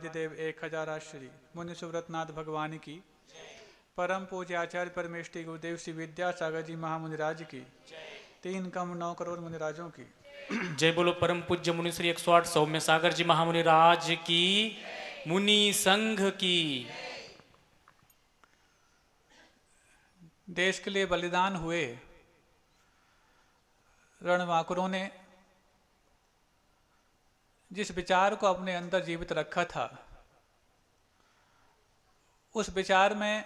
आद्य देव 1000 श्री मुनि सुव्रतनाथ भगवान की, परम पूज्य आचार्य परमेष्टि गुरुदेव श्री विद्यासागर जी महामुनिराज की, 3 कम 9 करोड़ मुनिराजों की जय बोलो। परम पूज्य मुनि श्री 108 सौम्य सागर जी महामुनिराज की, मुनि संघ की। देश के लिए बलिदान हुए रणवाकुरों ने जिस विचार को अपने अंदर जीवित रखा था, उस विचार में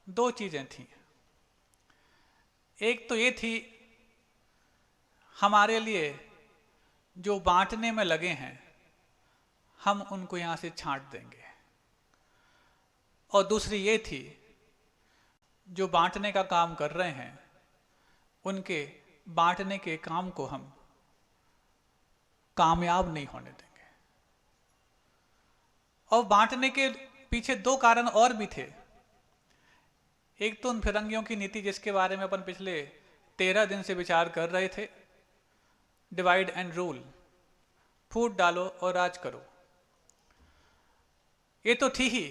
2 चीजें थीं। एक तो ये थी, हमारे लिए जो बांटने में लगे हैं हम उनको यहां से छांट देंगे, और दूसरी ये थी, जो बांटने का काम कर रहे हैं उनके बांटने के काम को हम कामयाब नहीं होने देंगे। और बांटने के पीछे 2 कारण और भी थे। एक तो उन फिरंगियों की नीति जिसके बारे में अपन पिछले 13 दिन से विचार कर रहे थे, डिवाइड एंड रूल, फूट डालो और राज करो। ये तो थी ही,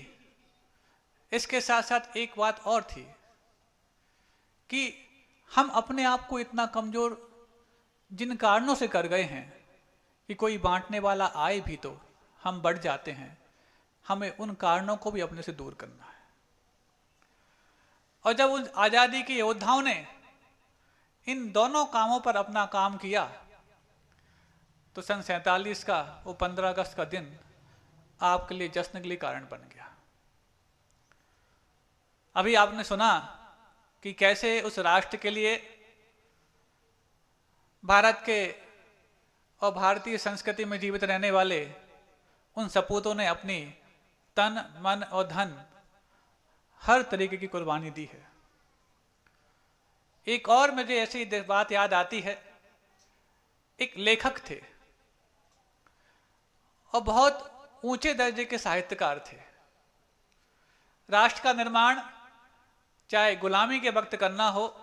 इसके साथ साथ एक बात और थी कि हम अपने आप को इतना कमजोर जिन कारणों से कर गए हैं कि कोई बांटने वाला आए भी तो हम बढ़ जाते हैं, हमें उन कारणों को भी अपने से दूर करना है। और जब उन आजादी के योद्धाओं ने इन दोनों कामों पर अपना काम किया तो सन 47 का वो 15 अगस्त का दिन आपके लिए जश्न के लिए कारण बन गया। अभी आपने सुना कि कैसे उस राष्ट्र के लिए भारत के और भारतीय संस्कृति में जीवित रहने वाले उन सपूतों ने अपनी तन मन और धन हर तरीके की कुर्बानी दी है। एक और मुझे ऐसी बात याद आती है, एक लेखक थे और बहुत ऊंचे दर्जे के साहित्यकार थे। राष्ट्र का निर्माण चाहे गुलामी के वक्त करना हो,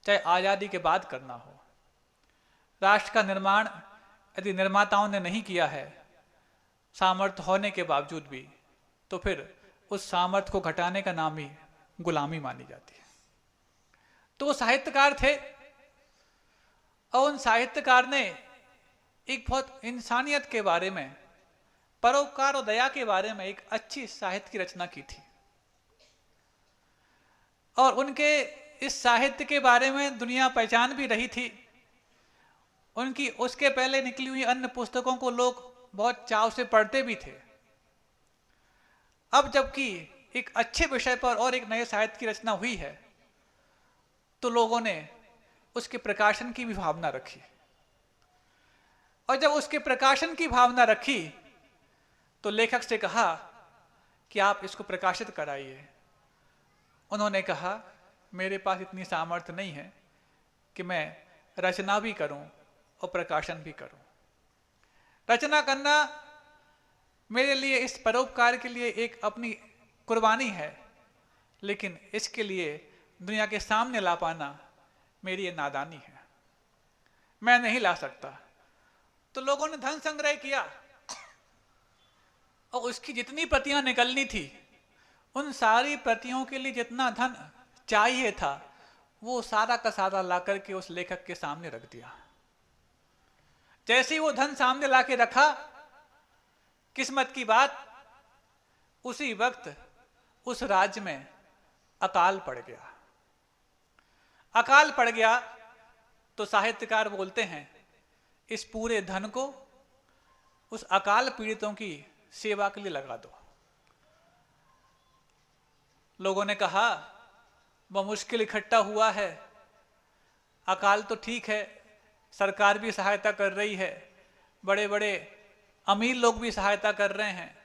चाहे आजादी के बाद करना हो, राष्ट्र का निर्माण यदि निर्माताओं ने नहीं किया है सामर्थ्य होने के बावजूद भी, तो फिर उस सामर्थ्य को घटाने का नाम ही गुलामी मानी जाती है। तो वो साहित्यकार थे और उन साहित्यकार ने एक बहुत इंसानियत के बारे में, परोपकार और दया के बारे में एक अच्छी साहित्य की रचना की थी। और उनके इस साहित्य के बारे में दुनिया पहचान भी रही थी। उनकी उसके पहले निकली हुई अन्य पुस्तकों को लोग बहुत चाव से पढ़ते भी थे। अब जबकि एक अच्छे विषय पर और एक नए साहित्य की रचना हुई है तो लोगों ने उसके प्रकाशन की भी भावना रखी, और जब उसके प्रकाशन की भावना रखी तो लेखक से कहा कि आप इसको प्रकाशित कराइए। उन्होंने कहा, मेरे पास इतनी सामर्थ्य नहीं है कि मैं रचना भी करूं और प्रकाशन भी करूं। रचना करना मेरे लिए इस परोपकार के लिए एक अपनी कुर्बानी है, लेकिन इसके लिए दुनिया के सामने ला पाना मेरी ये नादानी है, मैं नहीं ला सकता। तो लोगों ने धन संग्रह किया और उसकी जितनी प्रतियां निकलनी थी, उन सारी प्रतियों के लिए जितना धन चाहिए था वो सारा का सारा ला करके उस लेखक के सामने रख दिया। जैसे ही वो धन सामने ला के रखा, किस्मत की बात, उसी वक्त उस राज्य में अकाल पड़ गया। अकाल पड़ गया तो साहित्यकार बोलते हैं, इस पूरे धन को उस अकाल पीड़ितों की सेवा के लिए लगा दो। लोगों ने कहा, वह मुश्किल इकट्ठा हुआ है, अकाल तो ठीक है, सरकार भी सहायता कर रही है, बड़े बड़े अमीर लोग भी सहायता कर रहे हैं,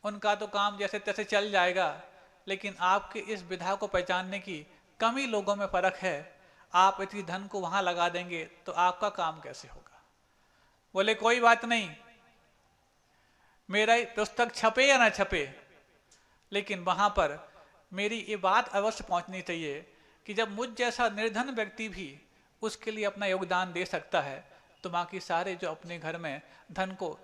उनका तो काम जैसे तैसे चल जाएगा, लेकिन आपके इस विधा को पहचानने की कमी लोगों में फर्क है। आप इतनी धन को वहां लगा देंगे तो आपका काम कैसे होगा। बोले, कोई बात नहीं, मेरा पुस्तक छपे या ना छपे, लेकिन वहां पर मेरी ये बात अवश्य पहुंचनी चाहिए कि जब मुझ जैसा निर्धन व्यक्ति भी उसके लिए अपना योगदान दे सकता है, तो बाकी सारे जो अपने घर में धन को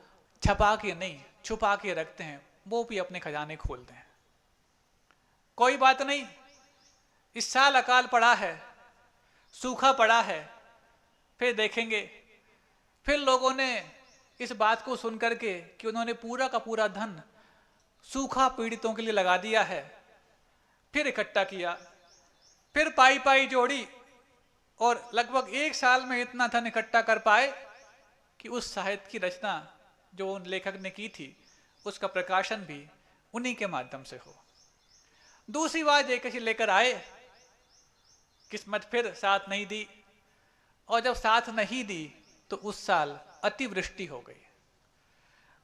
छपा के नहीं, छुपा के रखते हैं वो भी अपने खजाने खोल दें। कोई बात नहीं, इस साल अकाल पड़ा है, सूखा पड़ा है, फिर देखेंगे। फिर लोगों ने इस बात को सुनकर के कि उन्होंने पूरा का पूरा धन सूखा पीड़ितों के लिए लगा दिया है, फिर इकट्ठा किया, फिर पाई पाई जोड़ी और लगभग 1 साल में इतना धन इकट्ठा कर पाए कि उस साहित्य की रचना जो उन लेखक ने की थी उसका प्रकाशन भी उन्हीं के माध्यम से हो। दूसरी बात एक ऐसी लेकर आए, किस्मत फिर साथ नहीं दी, और जब साथ नहीं दी तो उस साल अतिवृष्टि हो गई।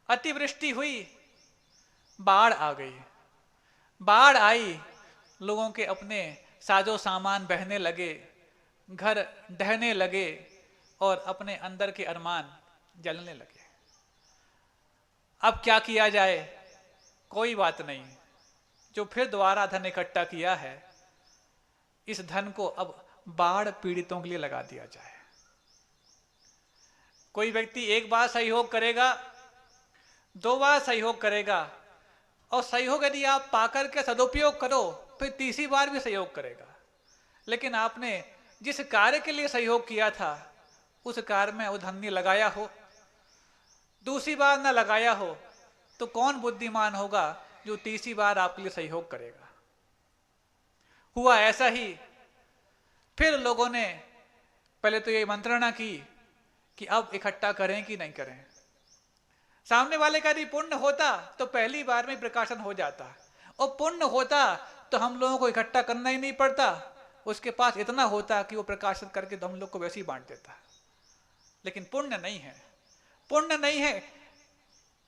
अतिवृष्टि हुई, बाढ़ आ गई। बाढ़ आई, लोगों के अपने साजो सामान बहने लगे, घर ढहने लगे और अपने अंदर के अरमान जलने लगे। अब क्या किया जाए? कोई बात नहीं, जो फिर दोबारा धन इकट्ठा किया है इस धन को अब बाढ़ पीड़ितों के लिए लगा दिया जाए। कोई व्यक्ति एक बार सहयोग करेगा, 2 बार सहयोग करेगा, और सहयोग यदि आप पाकर के सदुपयोग करो फिर तीसरी बार भी सहयोग करेगा। लेकिन आपने जिस कार्य के लिए सहयोग किया था उस कार्य में वो धन नहीं लगाया हो, दूसरी बार ना लगाया हो, तो कौन बुद्धिमान होगा जो तीसरी बार आपके लिए सहयोग करेगा? हुआ ऐसा ही। फिर लोगों ने पहले तो ये मंत्रणा की कि अब इकट्ठा करें कि नहीं करें। सामने वाले का यदि पुण्य होता तो पहली बार में प्रकाशन हो जाता, और पुण्य होता तो हम लोगों को इकट्ठा करना ही नहीं पड़ता, उसके पास इतना होता कि वो प्रकाशित करके तो हम लोग को वैसे ही बांट देता। लेकिन पुण्य नहीं है, पुण्य नहीं है।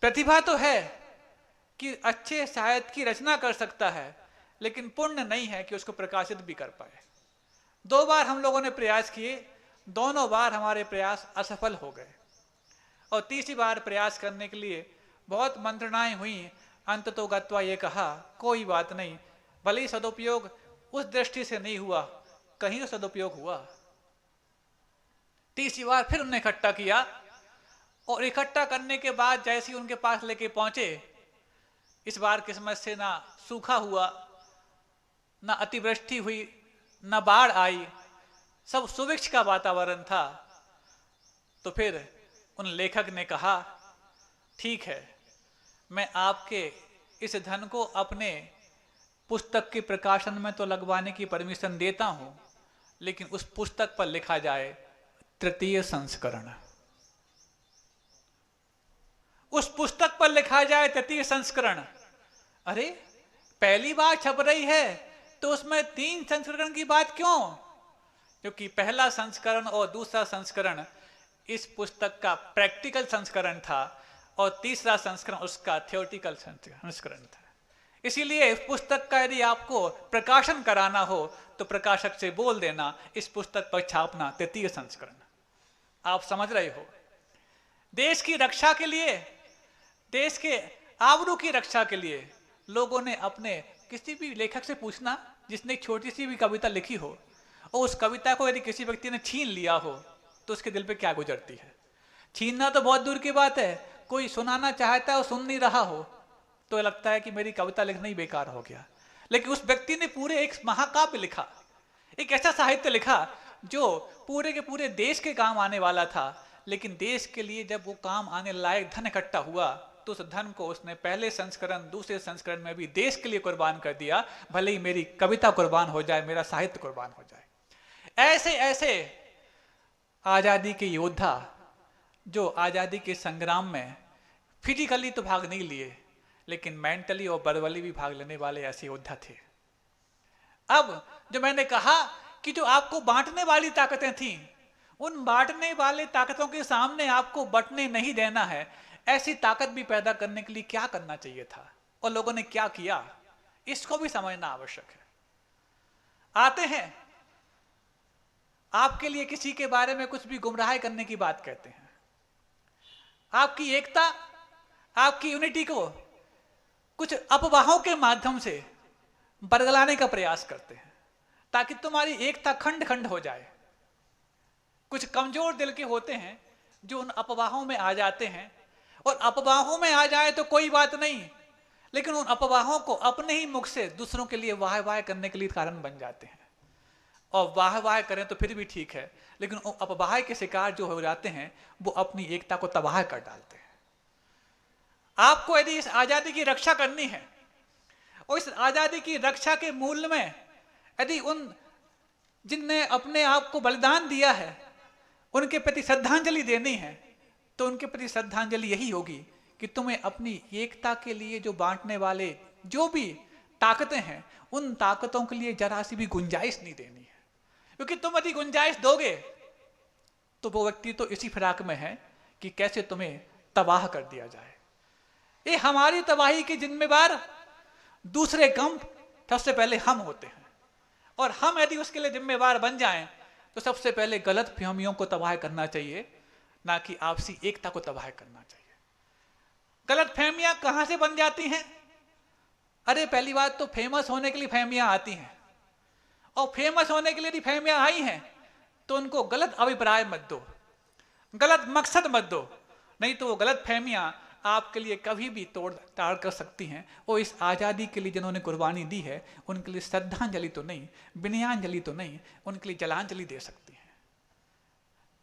प्रतिभा तो है कि अच्छे साहित्य की रचना कर सकता है, लेकिन पुण्य नहीं है कि उसको प्रकाशित भी कर पाए। 2 बार हम लोगों ने प्रयास किए, दोनों बार हमारे प्रयास असफल हो गए, और तीसरी बार प्रयास करने के लिए बहुत मंत्रणाएं हुई। अंत तो गत्वा ये कहा कोई बात नहीं, भले ही सदुपयोग उस दृष्टि से नहीं हुआ, कहीं तो सदुपयोग हुआ। तीसरी बार फिर उन्होंने इकट्ठा किया, और इकट्ठा करने के बाद जैसे ही उनके पास लेके पहुंचे, इस बार किस्मत से ना सूखा हुआ, ना अतिवृष्टि हुई, ना बाढ़ आई, सब सुभिक्ष का वातावरण था। तो फिर उन लेखक ने कहा ठीक है, मैं आपके इस धन को अपने पुस्तक के प्रकाशन में तो लगवाने की परमिशन देता हूं, लेकिन उस पुस्तक पर लिखा जाए 3य संस्करण। उस पुस्तक पर लिखा जाए 3य संस्करण। अरे पहली बार छप रही है तो उसमें 3 संस्करण की बात क्यों? क्योंकि पहला संस्करण और दूसरा संस्करण इस पुस्तक का प्रैक्टिकल संस्करण था, और तीसरा संस्करण उसका थ्योरेटिकल संस्करण था। इसीलिए इस पुस्तक का यदि आपको प्रकाशन कराना हो तो प्रकाशक से बोल देना इस पुस्तक पर छापना 3य संस्करण। आप समझ रहे हो, देश की रक्षा के लिए, देश के आबरू की रक्षा के लिए लोगों ने अपने किसी भी लेखक से पूछना जिसने एक छोटी सी भी कविता लिखी हो, और उस कविता को यदि किसी व्यक्ति ने छीन लिया हो तो उसके दिल पे क्या गुजरती है। छीनना तो बहुत दूर की बात है, कोई सुनाना चाहता है और सुन नहीं रहा हो तो लगता है कि मेरी कविता लिखना ही बेकार हो गया। लेकिन उस व्यक्ति ने पूरे एक महाकाव्य लिखा, एक ऐसा साहित्य लिखा जो पूरे के पूरे देश के काम आने वाला था। लेकिन देश के लिए जब वो काम आने लायक धन इकट्ठा हुआ तो उस धन को उसने पहले संस्करण दूसरे संस्करण में भी देश के लिए कुर्बान कर दिया, भले ही मेरी कविता कुर्बान हो जाए, मेरा साहित्य कुर्बान हो जाए। ऐसे ऐसे आजादी के योद्धा जो आजादी के संग्राम में फिजिकली तो भाग नहीं लिए लेकिन मेंटली और वर्बली भी भाग लेने वाले ऐसे योद्धा थे। अब जो मैंने कहा कि जो आपको बांटने वाली ताकतें थीं, उन बांटने वाले ताकतों के सामने आपको बंटने नहीं देना है। ऐसी ताकत भी पैदा करने के लिए क्या करना चाहिए था और लोगों ने क्या किया, इसको भी समझना आवश्यक है। आते हैं आपके लिए किसी के बारे में कुछ भी गुमराह करने की बात कहते हैं, आपकी एकता, आपकी यूनिटी को कुछ अफवाहों के माध्यम से बरगलाने का प्रयास करते हैं ताकि तुम्हारी एकता खंड खंड हो जाए। कुछ कमजोर दिल के होते हैं जो उन अफवाहों में आ जाते हैं और अफवाहों में आ जाए तो कोई बात नहीं, लेकिन उन अफवाहों को अपने ही मुख से दूसरों के लिए वाह वाह करने के लिए कारण बन जाते हैं। और वाह वाह करें तो फिर भी ठीक है, लेकिन अफवाह के शिकार जो हो जाते हैं वो अपनी एकता को तबाह कर डालते हैं। आपको यदि इस आजादी की रक्षा करनी है और इस आजादी की रक्षा के मूल्य में यदि उन जिनने अपने आप को बलिदान दिया है उनके प्रति श्रद्धांजलि देनी है, तो उनके प्रति श्रद्धांजलि यही होगी कि तुम्हें अपनी एकता के लिए जो बांटने वाले जो भी ताकतें हैं उन ताकतों के लिए जरा सी भी गुंजाइश नहीं देनी है। क्योंकि तुम यदि गुंजाइश दोगे तो वो व्यक्ति तो इसी फिराक में है कि कैसे तुम्हें तबाह कर दिया जाए। ये हमारी तबाही के जिम्मेवार दूसरे कम सबसे पहले हम होते हैं, और हम यदि उसके लिए जिम्मेवार बन जाएं तो सबसे पहले गलत फहमियों को तबाह करना चाहिए, ना कि आपसी एकता को तबाह करना चाहिए। गलत फहमियां कहां से बन जाती हैं? अरे पहली बात तो फेमस होने के लिए फहमियां आती हैं, और फेमस होने के लिए यदि फहमियां आई हैं तो उनको गलत अभिप्राय मत दो, गलत मकसद मत दो, नहीं तो वो गलत फहमियां आपके लिए कभी भी तोड़ ताड़ कर सकती हैं। और इस आज़ादी के लिए जिन्होंने कुर्बानी दी है उनके लिए श्रद्धांजलि तो नहीं, विनयांजलि तो नहीं, उनके लिए जलांजलि दे सकती हैं,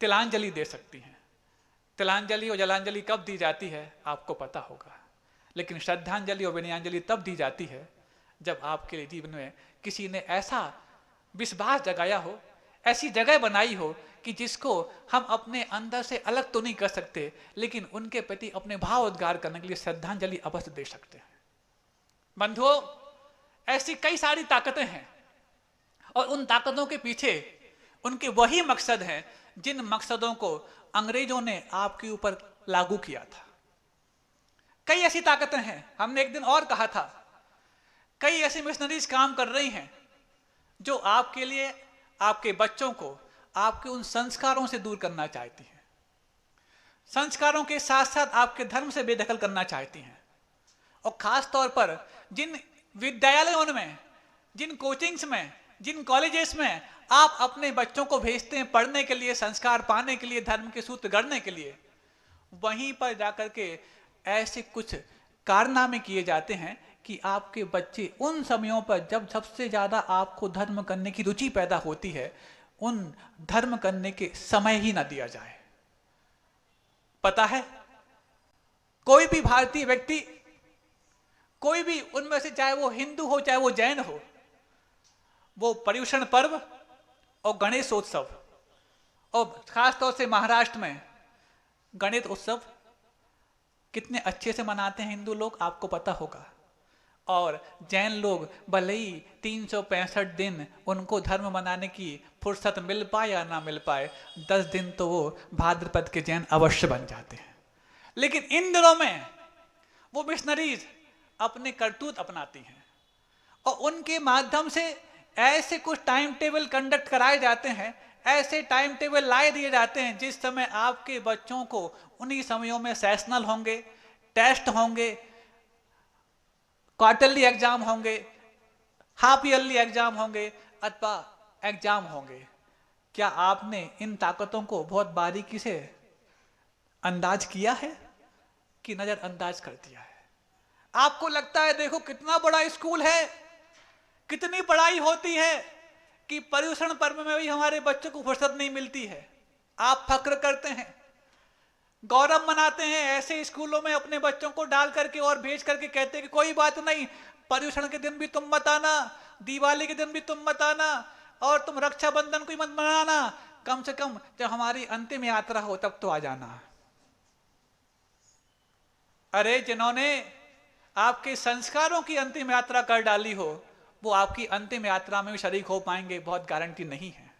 तिलांजलि दे सकती हैं। तिलांजलि और जलांजलि कब दी जाती है आपको पता होगा, लेकिन श्रद्धांजलि और विनयांजलि तब दी जाती है जब आपके लिए जीवन में किसी ने ऐसा विश्वास जगाया हो, ऐसी जगह बनाई हो कि जिसको हम अपने अंदर से अलग तो नहीं कर सकते, लेकिन उनके प्रति अपने भाव उद्गार करने के लिए श्रद्धांजलि अवश्य दे सकते हैं। बंधुओं, ऐसी कई सारी ताकतें हैं और उन ताकतों के पीछे उनके वही मकसद हैं जिन मकसदों को अंग्रेजों ने आपके ऊपर लागू किया था। कई ऐसी ताकतें हैं, हमने एक दिन और कहा था, कई ऐसी मिशनरीज काम कर रही हैं जो आपके लिए, आपके बच्चों को आपके उन संस्कारों से दूर करना चाहती हैं, संस्कारों के साथ साथ आपके धर्म से बेदखल करना चाहती हैं। और खास तौर पर जिन विद्यालयों में, जिन कोचिंग्स में, जिन कॉलेजेस में आप अपने बच्चों को भेजते हैं पढ़ने के लिए, संस्कार पाने के लिए, धर्म के सूत्र गढ़ने के लिए, वहीं पर जाकर के ऐसे कुछ कारनामे किए जाते हैं कि आपके बच्चे उन समयों पर जब सबसे ज्यादा आपको धर्म करने की रुचि पैदा होती है, उन धर्म करने के समय ही ना दिया जाए। पता है, कोई भी भारतीय व्यक्ति, कोई भी उनमें से, चाहे वो हिंदू हो चाहे वो जैन हो, वो पर्युषण पर्व और गणेशोत्सव, और खासतौर से महाराष्ट्र में गणेश उत्सव कितने अच्छे से मनाते हैं हिंदू लोग, आपको पता होगा। और जैन लोग भले ही 365 दिन उनको धर्म मनाने की फुर्सत मिल पाए या ना मिल पाए, 10 दिन तो वो भाद्रपद के जैन अवश्य बन जाते हैं। लेकिन इन दिनों में वो मिशनरीज अपने करतूत अपनाती हैं और उनके माध्यम से ऐसे कुछ टाइम टेबल कंडक्ट कराए जाते हैं, ऐसे टाइम टेबल लाए दिए जाते हैं जिस समय आपके बच्चों को उन्हीं समयों में सेशनल होंगे, टेस्ट होंगे, क्वार्टरली एग्जाम होंगे, हाफ ईयरली एग्जाम होंगे अथवा एग्जाम होंगे। क्या आपने इन ताकतों को बहुत बारीकी से अंदाज किया है कि नजरअंदाज कर दिया है? आपको लगता है देखो कितना बड़ा स्कूल है, कितनी पढ़ाई होती है, कि पर्युषण पर्व में भी हमारे बच्चों को फुर्सत नहीं मिलती है। आप फक्र करते हैं, गौरव मनाते हैं, ऐसे स्कूलों में अपने बच्चों को डाल करके और भेज करके कहते हैं कि कोई बात नहीं, पर्युषण के दिन भी तुम मत आना, दिवाली के दिन भी तुम मत आना, और तुम रक्षाबंधन को ही मत मनाना, कम से कम जब हमारी अंतिम यात्रा हो तब तो आ जाना। अरे जिन्होंने आपके संस्कारों की अंतिम यात्रा कर डाली हो, वो आपकी अंतिम यात्रा में भी शरीक हो पाएंगे, बहुत गारंटी नहीं है।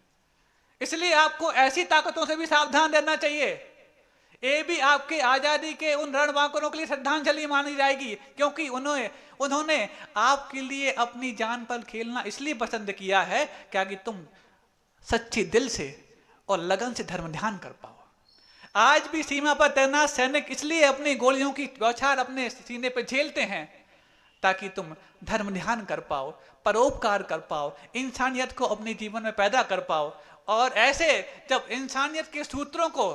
इसलिए आपको ऐसी ताकतों से भी सावधान रहना चाहिए। ये भी आपके आजादी के उन रणबांकुरों के लिए श्रद्धांजलि मानी जाएगी, क्योंकि उन्होंने आपके लिए अपनी जान पर खेलना इसलिए पसंद किया है क्या कि तुम सच्चे दिल से और लगन से धर्म ध्यान कर पाओ। आज भी सीमा पर तैनात सैनिक इसलिए अपनी गोलियों की बौछार अपने सीने पर झेलते हैं ताकि तुम धर्म ध्यान कर पाओ, परोपकार कर पाओ, इंसानियत को अपने जीवन में पैदा कर पाओ। और ऐसे जब इंसानियत के सूत्रों को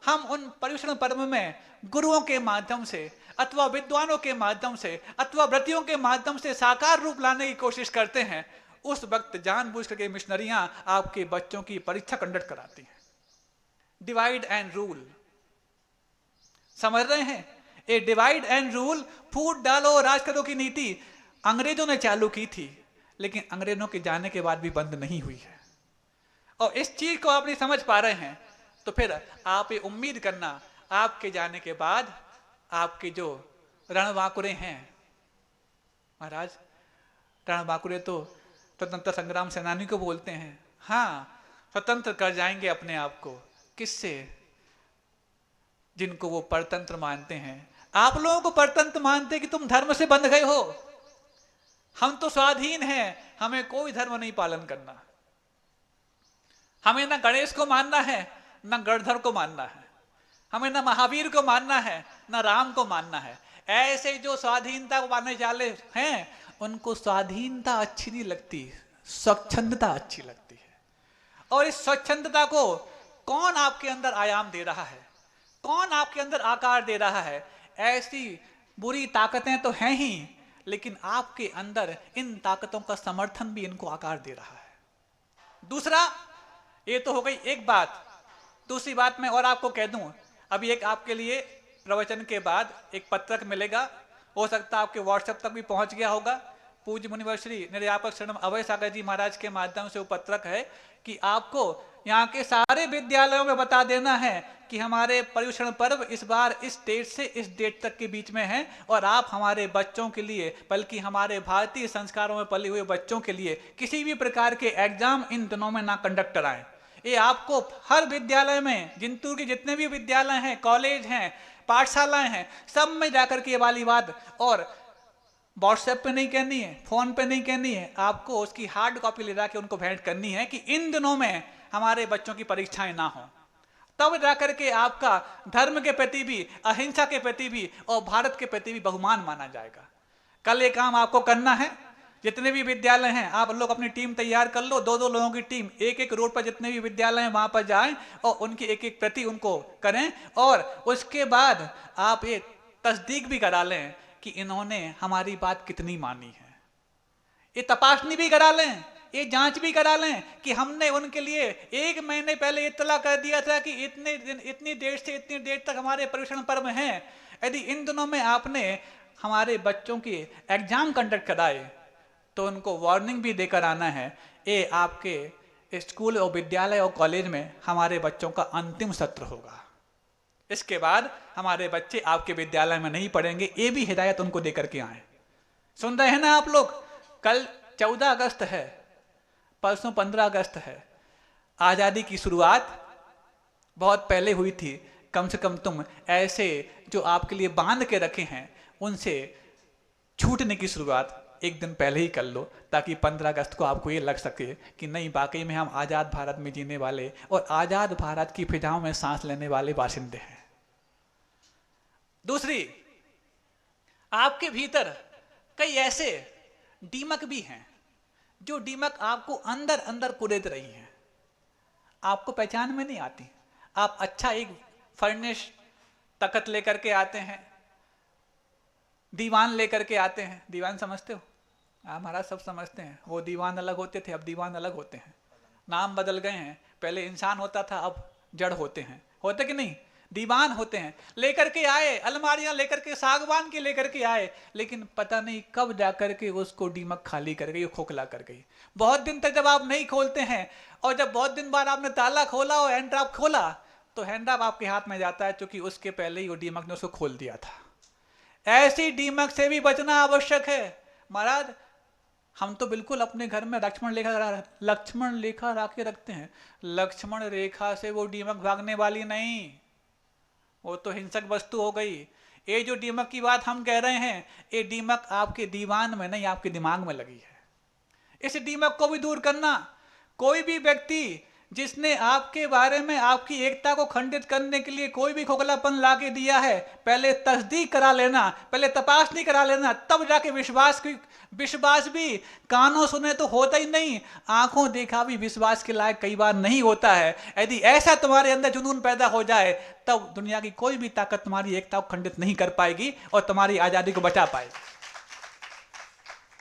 हम उन पर्युषण पर्व में गुरुओं के माध्यम से अथवा विद्वानों के माध्यम से अथवा व्रतियों के माध्यम से साकार रूप लाने की कोशिश करते हैं, उस वक्त जानबूझ करके मिशनरियां आपके बच्चों की परीक्षा कंडक्ट कराती हैं। डिवाइड एंड रूल, समझ रहे हैं? ए डिवाइड एंड रूल, फूट डालो राज करो की नीति अंग्रेजों ने चालू की थी, लेकिन अंग्रेजों के जाने के बाद भी बंद नहीं हुई है। और इस चीज को आप नहीं समझ पा रहे हैं तो फिर आप ये उम्मीद करना आपके जाने के बाद आपके जो रणबांकुरे हैं, महाराज रणबांकुरे तो स्वतंत्रता संग्राम सेनानी को बोलते हैं, हाँ स्वतंत्र कर जाएंगे अपने आप को। किससे? जिनको वो परतंत्र मानते हैं। आप लोगों को परतंत्र मानते कि तुम धर्म से बंध गए हो, हम तो स्वाधीन हैं, हमें कोई धर्म नहीं पालन करना, हमें ना गणेश को मानना है ना गणधर को मानना है, हमें ना महावीर को मानना है ना राम को मानना है। ऐसे जो स्वाधीनता को मानने वाले हैं उनको स्वाधीनता अच्छी नहीं लगती, स्वच्छंदता अच्छी लगती है। और इस स्वच्छंदता को कौन आपके अंदर आयाम दे रहा है, कौन आपके अंदर आकार दे रहा है? ऐसी बुरी ताकतें तो हैं ही, लेकिन आपके अंदर इन ताकतों का समर्थन भी इनको आकार दे रहा है। दूसरा, ये तो हो गई एक बात। दूसरी बात मैं और आपको कह दूं, अभी एक आपके लिए प्रवचन के बाद एक पत्रक मिलेगा, हो सकता है आपके व्हाट्सएप तक भी पहुंच गया होगा। पूज्य मुनिवर श्री निर्यापक शरणम अभय सागर जी महाराज के माध्यम से वो पत्रक है कि आपको यहाँ के सारे विद्यालयों में बता देना है कि हमारे पर्युषण पर्व इस बार इस डेट से इस डेट तक के बीच में है, और आप हमारे बच्चों के लिए, बल्कि हमारे भारतीय संस्कारों में पले हुए बच्चों के लिए किसी भी प्रकार के एग्जाम इन दिनों में ना कंडक्ट कराएं। ये आपको हर विद्यालय में, जिंतूर के जितने भी विद्यालय हैं, कॉलेज हैं, पाठशालाएं हैं, सब में जाकर के ये वाली बात, और व्हाट्सएप पे नहीं कहनी है, फोन पे नहीं कहनी है, आपको उसकी हार्ड कॉपी ले जाके उनको भेंट करनी है कि इन दिनों में हमारे बच्चों की परीक्षाएं ना हो। तब जाकर के आपका धर्म के प्रति भी, अहिंसा के प्रति भी और भारत के प्रति भी बहुमान माना जाएगा। कल ये काम आपको करना है। जितने भी विद्यालय हैं आप लोग अपनी टीम तैयार कर लो, 2-2 लोगों की टीम, एक रोड पर जितने भी विद्यालय हैं वहां पर जाएं और उनकी एक प्रति उनको करें, और उसके बाद आप ये तस्दीक भी करा लें कि इन्होंने हमारी बात कितनी मानी है। ये तपाशनी भी करा लें, ये जांच भी करा लें कि हमने उनके लिए 1 महीने पहले इत्तला कर दिया था कि इतनी देर से इतनी देर तक हमारे पर्युषण पर्व हैं। यदि इन दिनों में आपने हमारे बच्चों की एग्जाम कंडक्ट कराए तो उनको वार्निंग भी देकर आना है, ये आपके स्कूल और विद्यालय और कॉलेज में हमारे बच्चों का अंतिम सत्र होगा, इसके बाद हमारे बच्चे आपके विद्यालय में नहीं पढ़ेंगे। ये भी हिदायत उनको देकर के आए। सुन रहे हैं ना आप लोग? कल 14 अगस्त है, परसों 15 अगस्त है। आज़ादी की शुरुआत बहुत पहले हुई थी। कम से कम तुम ऐसे जो आपके लिए बांध के रखे हैं उनसे छूटने की शुरुआत एक दिन पहले ही कर लो, ताकि 15 अगस्त को आपको ये लग सके कि नहीं, वाकई में हम आज़ाद भारत में जीने वाले और आज़ाद भारत की फिजाओं में सांस लेने वाले बाशिंदे हैं। दूसरी, आपके भीतर कई ऐसे डीमक भी हैं जो डीमक आपको अंदर अंदर कुरेद रही है, आपको पहचान में नहीं आती। आप अच्छा एक फर्निश तख्त लेकर के आते हैं, दीवान लेकर के आते हैं। दीवान समझते हो? हमारा सब समझते हैं। वो दीवान अलग होते थे, अब दीवान अलग होते हैं, नाम बदल गए हैं। पहले इंसान होता था, अब जड़ होते हैं। होते कि नहीं? दीवान होते हैं। लेकर के आए, अलमारियां लेकर के, सागवान की लेकर के आए, लेकिन पता नहीं कब जाकर के उसको दीमक खाली कर गई, खोखला कर गई। बहुत दिन तक जब आप नहीं खोलते हैं, और जब बहुत दिन बाद आपने ताला खोला और हैंडराफ खोला, तो हैंडराफ आपके हाथ में जाता है, क्योंकि उसके पहले ही वो दीमक ने उसको खोल दिया था। ऐसी दीमक से भी बचना आवश्यक है। महाराज, हम तो बिल्कुल अपने घर में लक्ष्मण रेखा रखे रखते हैं। लक्ष्मण रेखा से वो दीमक भागने वाली नहीं, वो तो हिंसक वस्तु हो गई। ये जो दीमक की बात हम कह रहे हैं, ये दीमक आपके दीवान में नहीं, आपके दिमाग में लगी है। इस दीमक को भी दूर करना। कोई भी व्यक्ति जिसने आपके बारे में आपकी एकता को खंडित करने के लिए कोई भी खोखलापन ला के दिया है, पहले तस्दीक करा लेना, पहले तपासनी करा लेना, तब जाके विश्वास भी कानों सुने तो होता ही नहीं, आंखों देखा भी विश्वास के लायक कई बार नहीं होता है। यदि ऐसा तुम्हारे अंदर जुनून पैदा हो जाए, तब दुनिया की कोई भी ताकत तुम्हारी एकता को खंडित नहीं कर पाएगी और तुम्हारी आजादी को बचा पाएगी।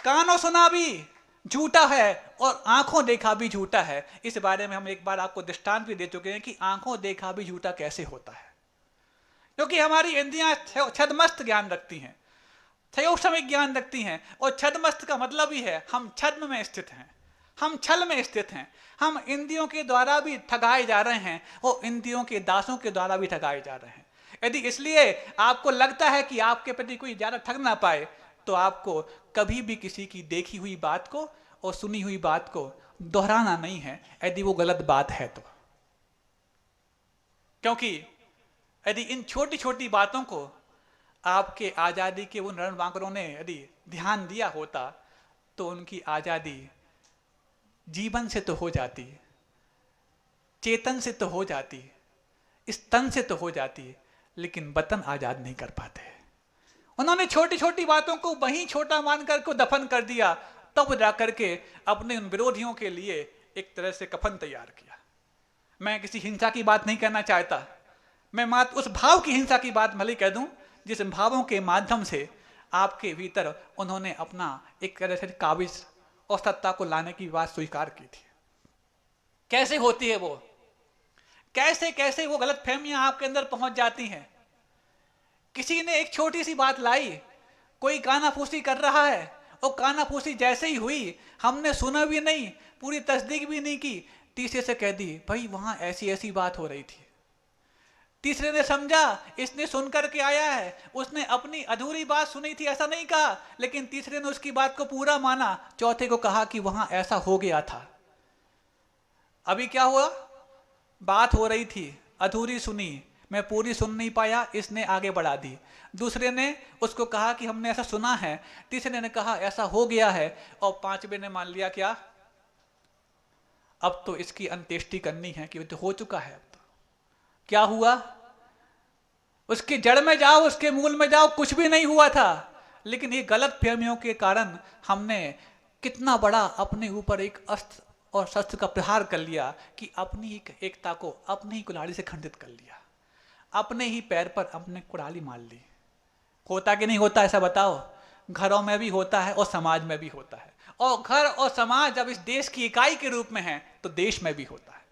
कानों सुना भी झूठा है और आंखों देखा भी झूठा है। इस बारे में हम एक बार आपको दृष्टांत भी दे चुके हैं कि आंखों देखा भी झूठा कैसे होता है। क्योंकि हमारी इंद्रियां छद्मस्त ज्ञान रखती हैं, क्षयोक्षमिक ज्ञान रखती हैं, और छद्मस्त का मतलब ही है हम छद्म में स्थित हैं, हम छल में स्थित हैं, हम इंद्रियों के द्वारा भी ठगाए जा रहे हैं और इंद्रियों के दासों के द्वारा भी ठगाए जा रहे हैं। यदि इसलिए आपको लगता है कि आपके प्रति कोई ज्यादा ठग ना पाए, तो आपको कभी भी किसी की देखी हुई बात को और सुनी हुई बात को दोहराना नहीं है, यदि वो गलत बात है तो। क्योंकि यदि इन छोटी छोटी बातों को आपके आजादी के उन रणबांकुरों ने यदि ध्यान दिया होता, तो उनकी आजादी जीवन से तो हो जाती, चेतन से तो हो जाती, इस तन से तो हो जाती, लेकिन वतन आजाद नहीं कर पाते। उन्होंने छोटी छोटी बातों को वहीं छोटा मानकर को दफन कर दिया, तब जाकर के अपने उन विरोधियों के लिए एक तरह से कफन तैयार किया। मैं किसी हिंसा की बात नहीं कहना चाहता, मैं मात्र उस भाव की हिंसा की बात भले कह दूं जिस भावों के माध्यम से आपके भीतर उन्होंने अपना एक तरह से काबिज और सत्ता को लाने की बात स्वीकार की थी। कैसे होती है वो, कैसे कैसे वो गलत फहमियां आपके अंदर पहुंच जाती हैं। किसी ने एक छोटी सी बात लाई, कोई कानाफूसी कर रहा है, और कानाफूसी जैसे ही हुई, हमने सुना भी नहीं, पूरी तस्दीक भी नहीं की, तीसरे से कह दी भाई वहां ऐसी ऐसी बात हो रही थी। तीसरे ने समझा इसने सुन करके आया है, उसने अपनी अधूरी बात सुनी थी ऐसा नहीं कहा, लेकिन तीसरे ने उसकी बात को पूरा माना, चौथे को कहा कि वहां ऐसा हो गया था। अभी क्या हुआ, बात हो रही थी, अधूरी सुनी, मैं पूरी सुन नहीं पाया, इसने आगे बढ़ा दी। दूसरे ने उसको कहा कि हमने ऐसा सुना है, तीसरे ने कहा ऐसा हो गया है, और पांचवें ने मान लिया क्या, अब तो इसकी अंत्येष्टि करनी है कि तो हो चुका है। अब तो क्या हुआ, उसकी जड़ में जाओ, उसके मूल में जाओ, कुछ भी नहीं हुआ था, लेकिन ये गलत फहमियों के कारण हमने कितना बड़ा अपने ऊपर एक अस्त्र और शस्त्र का प्रहार कर लिया कि अपनी एकता को अपनी ही कुल्हाड़ी से खंडित कर लिया, अपने ही पैर पर अपने कुल्हाड़ी मार ली। होता कि नहीं होता ऐसा बताओ? घरों में भी होता है और समाज में भी होता है, और घर और समाज जब इस देश की इकाई के रूप में है तो देश में भी होता है।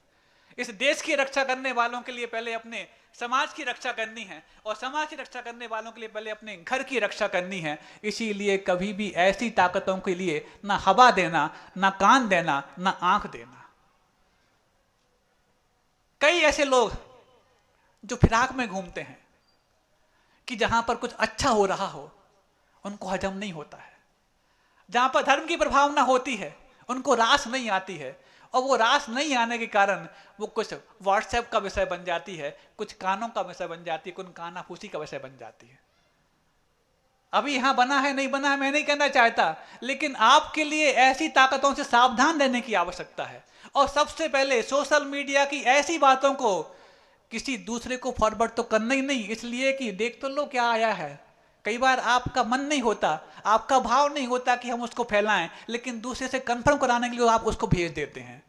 इस देश की रक्षा करने वालों के लिए पहले अपने समाज की रक्षा करनी है, और समाज की रक्षा करने वालों के लिए पहले अपने घर की रक्षा करनी है। इसीलिए कभी भी ऐसी ताकतों के लिए ना हवा देना, ना कान देना, ना आंख देना। कई ऐसे लोग जो फिराक में घूमते हैं कि जहां पर कुछ अच्छा हो रहा हो उनको हजम नहीं होता है, जहां पर धर्म की प्रभावना होती है उनको रास नहीं आती है, और वो रास नहीं आने के कारण वो कुछ व्हाट्सएप का विषय बन जाती है, कुछ कानों का विषय बन जाती है, कुछ कानाफूसी का विषय बन जाती है। अभी यहां बना है नहीं बना है मैं नहीं कहना चाहता, लेकिन आपके लिए ऐसी ताकतों से सावधान रहने की आवश्यकता है। और सबसे पहले सोशल मीडिया की ऐसी बातों को किसी दूसरे को फॉरवर्ड तो करना ही नहीं, इसलिए कि देख तो लो क्या आया है। कई बार आपका मन नहीं होता, आपका भाव नहीं होता कि हम उसको फैलाएं, लेकिन दूसरे से कंफर्म कराने के लिए आप उसको भेज देते हैं।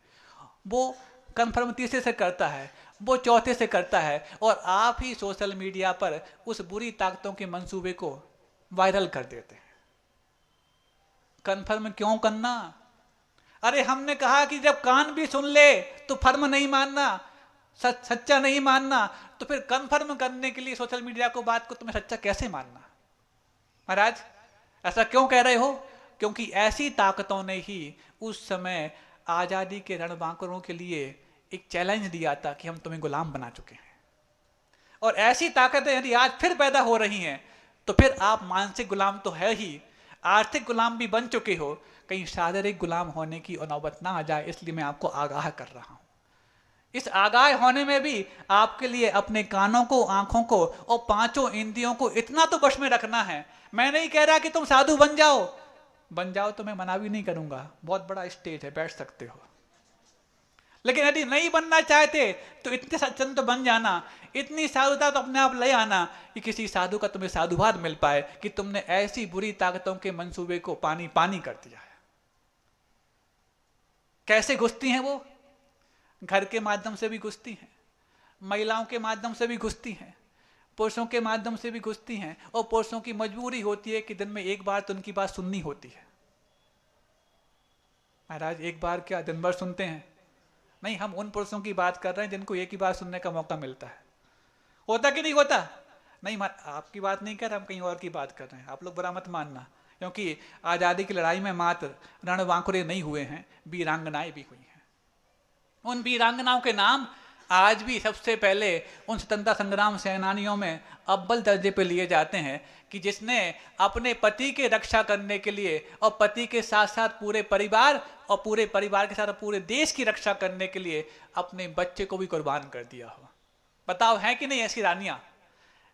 वो कंफर्म तीसरे से करता है, वो चौथे से करता है, और आप ही सोशल मीडिया पर उस बुरी ताकतों के मंसूबे को वायरल कर देते हैं। कंफर्म क्यों करना? अरे हमने कहा कि जब कान भी सुन ले तो फर्म नहीं मानना, सच्चा नहीं मानना, तो फिर कंफर्म करने के लिए सोशल मीडिया को बात को तुम्हें सच्चा कैसे मानना? महाराज ऐसा क्यों कह रहे हो? क्योंकि ऐसी ताकतों ने ही उस समय आजादी के रणबांकुरों के लिए एक चैलेंज दिया था कि हम तुम्हें गुलाम बना चुके हैं। और ऐसी ताकतें यदि आज फिर पैदा हो रही हैं तो फिर आप मानसिक गुलाम तो है ही, आर्थिक गुलाम भी बन चुके हो, कहीं शारीरिक गुलाम होने की नौबत ना आ जाए, इसलिए मैं आपको आगाह कर रहा हूं। इस आगाह होने में भी आपके लिए अपने कानों को, आंखों को और पांचों इंद्रियों को इतना तो वश में रखना है। मैं नहीं कह रहा कि तुम साधु बन जाओ तो मैं मना भी नहीं करूंगा, बहुत बड़ा स्टेज है, बैठ सकते हो, लेकिन यदि नहीं बनना चाहते तो इतने सज्जन तो बन जाना, इतनी साधुता तो अपने आप ले आना कि किसी साधु का तुम्हें साधुवाद मिल पाए कि तुमने ऐसी बुरी ताकतों के मंसूबे को पानी पानी कर दिया है। कैसे घुसती हैं वो? घर के माध्यम से भी घुसती हैं, महिलाओं के माध्यम से भी घुसती हैं, पुरुषों के माध्यम से भी घुसती हैं, और पुरुषों की मजबूरी होती है कि दिन में एक बार तो उनकी बात सुननी होती है। महाराज एक बार क्या दिन भर सुनते हैं? नहीं, हम उन पुरुषों की बात कर रहे हैं जिनको एक ही बार सुनने का मौका मिलता है। होता कि नहीं होता? नहीं, आपकी बात नहीं कर रहे, हम कहीं और की बात कर रहे हैं, आप लोग बुरा मत मानना, क्योंकि आज़ादी की लड़ाई में मात्र रणबांकुरे नहीं हुए हैं, वीरांगनाएं भी हुई हैं। उन वीरांगनाओं के नाम आज भी सबसे पहले उन स्वतंत्रता संग्राम सेनानियों में अव्वल दर्जे पर लिए जाते हैं कि जिसने अपने पति के रक्षा करने के लिए और पति के साथ साथ पूरे परिवार और पूरे परिवार के साथ पूरे देश की रक्षा करने के लिए अपने बच्चे को भी कुर्बान कर दिया हो। बताओ है कि नहीं ऐसी रानियां?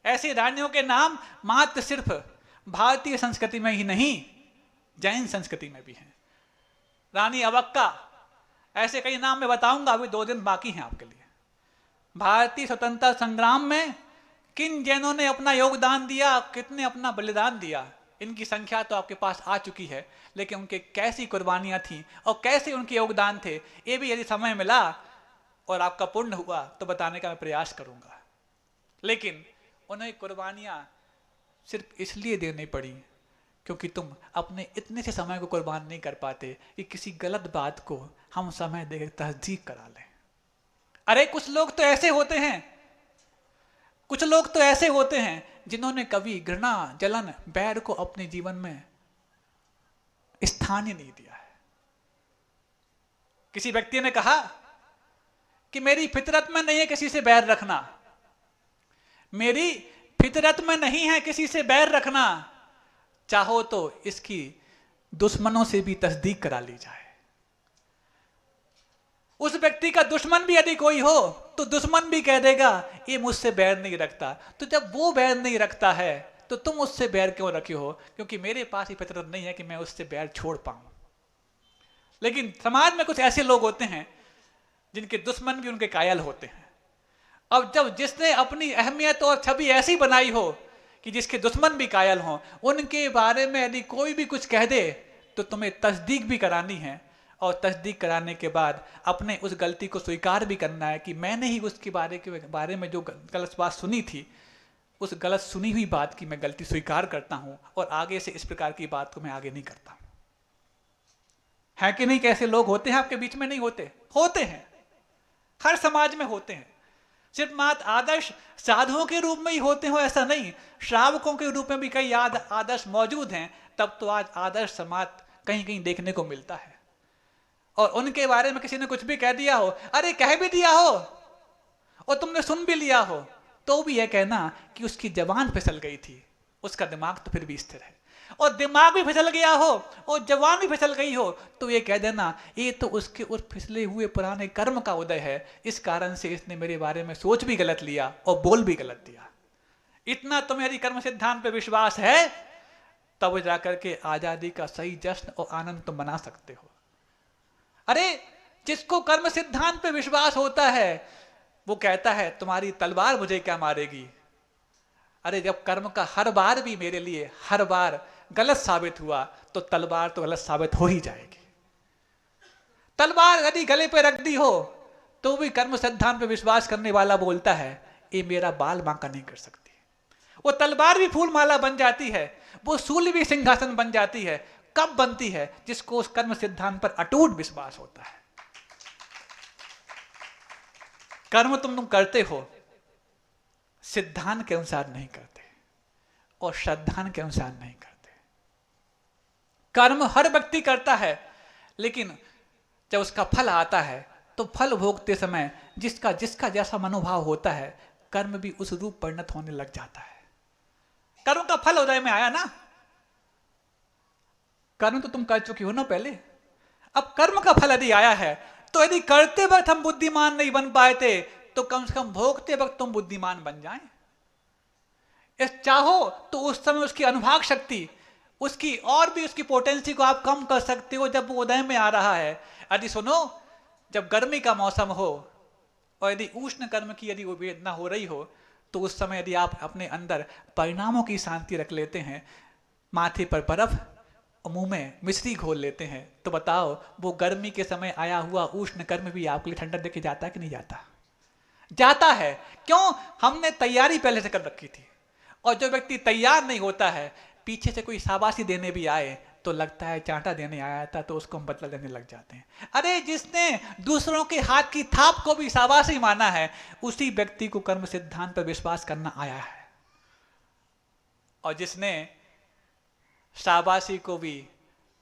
ऐसी रानियों के नाम मात्र सिर्फ भारतीय संस्कृति में ही नहीं, जैन संस्कृति में भी हैं। रानी अवक्का, ऐसे कई नाम मैं बताऊंगा, अभी 2 दिन बाकी हैं आपके लिए। भारतीय स्वतंत्रता संग्राम में किन जैनों ने अपना योगदान दिया, कितने अपना बलिदान दिया, इनकी संख्या तो आपके पास आ चुकी है, लेकिन उनके कैसी कुर्बानियां थीं और कैसे उनके योगदान थे, ये भी यदि समय मिला और आपका पुण्य हुआ तो बताने का मैं प्रयास करूंगा। लेकिन उन्हें कुर्बानियां सिर्फ इसलिए देनी पड़ी क्योंकि तुम अपने इतने से समय को कुर्बान नहीं कर पाते कि किसी गलत बात को हम समय देकर तस्दीक करा लें। अरे कुछ लोग तो ऐसे होते हैं, कुछ लोग तो ऐसे होते हैं जिन्होंने कभी घृणा, जलन, बैर को अपने जीवन में स्थान ही नहीं दिया है। किसी व्यक्ति ने कहा कि मेरी फितरत में नहीं है किसी से बैर रखना, मेरी फितरत में नहीं है किसी से बैर रखना, चाहो तो इसकी दुश्मनों से भी तस्दीक करा ली जाए। उस व्यक्ति का दुश्मन भी यदि कोई हो तो दुश्मन भी कह देगा ये मुझसे बैर नहीं रखता। तो जब वो बैर नहीं रखता है तो तुम उससे बैर क्यों रखे हो? क्योंकि मेरे पास ये फितरत नहीं है कि मैं उससे बैर छोड़ पाऊं। लेकिन समाज में कुछ ऐसे लोग होते हैं जिनके दुश्मन भी उनके कायल होते हैं। अब जब जिसने अपनी अहमियत और छवि ऐसी बनाई हो कि जिसके दुश्मन भी कायल हों, उनके बारे में यदि कोई भी कुछ कह दे तो तुम्हें तस्दीक भी करानी है, और तस्दीक कराने के बाद अपने उस गलती को स्वीकार भी करना है कि मैंने ही उसके बारे में जो गलत बात सुनी थी, उस गलत सुनी हुई बात की मैं गलती स्वीकार करता हूं और आगे से इस प्रकार की बात को मैं आगे नहीं करता हूं। है कि नहीं? कैसे लोग होते हैं आपके बीच में? नहीं होते? होते हैं, हर समाज में होते हैं। सिर्फ मात्र आदर्श साधुओं के रूप में ही होते हो ऐसा नहीं, श्रावकों के रूप में भी कई आदर्श मौजूद हैं। तब तो आज आदर्श समाज कहीं कहीं देखने को मिलता है। और उनके बारे में किसी ने कुछ भी कह दिया हो, अरे कह भी दिया हो और तुमने सुन भी लिया हो, तो भी यह कहना कि उसकी जबान फिसल गई थी, उसका दिमाग तो फिर भी स्थिर है। और दिमाग भी फिसल गया हो और जबान भी फिसल गई हो तो ये कह देना ये तो उसके उस फिसले हुए पुराने कर्म का उदय है, इस कारण से इसने मेरे बारे में सोच भी गलत लिया और बोल भी गलत दिया। इतना तुम्हारी कर्म सिद्धांत पे विश्वास है तब जाकर के आजादी का सही जश्न और आनंद तुम मना सकते हो। अरे जिसको कर्म सिद्धांत पे विश्वास होता है वो कहता है तुम्हारी तलवार मुझे क्या मारेगी। अरे जब कर्म का हर बार भी मेरे लिए हर बार गलत साबित हुआ तो तलवार तो गलत साबित हो ही जाएगी। तलवार यदि गले पे रख दी हो तो भी कर्म सिद्धांत पे विश्वास करने वाला बोलता है ये मेरा बाल बांका नहीं कर सकती। वो तलवार भी फूल माला बन जाती है, वो शूल भी सिंहासन बन जाती है। कब बनती है? जिसको उस कर्म सिद्धांत पर अटूट विश्वास होता है। कर्म तुम करते हो सिद्धांत के अनुसार नहीं करते और श्रद्धांत के अनुसार नहीं करते। कर्म हर व्यक्ति करता है, लेकिन जब उसका फल आता है तो फल भोगते समय जिसका जैसा मनोभाव होता है कर्म भी उस रूप परिणत होने लग जाता है। कर्म का फल उदय में आया ना, कर्म तो तुम कर चुकी हो ना पहले। अब कर्म का फल यदि आया है तो यदि करते वक्त हम बुद्धिमान नहीं बन पाए थे तो कम से कम भोगते वक्त तुम बुद्धिमान बन जाएं। चाहो तो उस समय उसकी अनुभाग शक्ति, उसकी और भी उसकी पोटेंसी को आप कम कर सकते हो जब वो उदय में आ रहा है। यदि सुनो जब गर्मी का मौसम हो और यदि उष्ण कर्म की यदि वेदना हो रही हो, तो उस समय यदि आप अपने अंदर परिणामों की शांति रख लेते हैं, माथे पर बर्फ और मुंह में मिश्री घोल लेते हैं, तो बताओ वो गर्मी के समय आया हुआ उष्ण कर्म भी आपके लिए ठंडा देके जाता है कि नहीं जाता? जाता है। क्यों? हमने तैयारी पहले से कर रखी थी। और जो व्यक्ति तैयार नहीं होता है, पीछे से कोई शाबाशी देने भी आए तो लगता है चांटा देने आया था, तो उसको हम बदला देने लग जाते हैं। अरे जिसने दूसरों के हाथ की थाप को भी शाबाशी माना है, उसी व्यक्ति को कर्म सिद्धांत पर विश्वास करना आया है। और जिसने शाबाशी को भी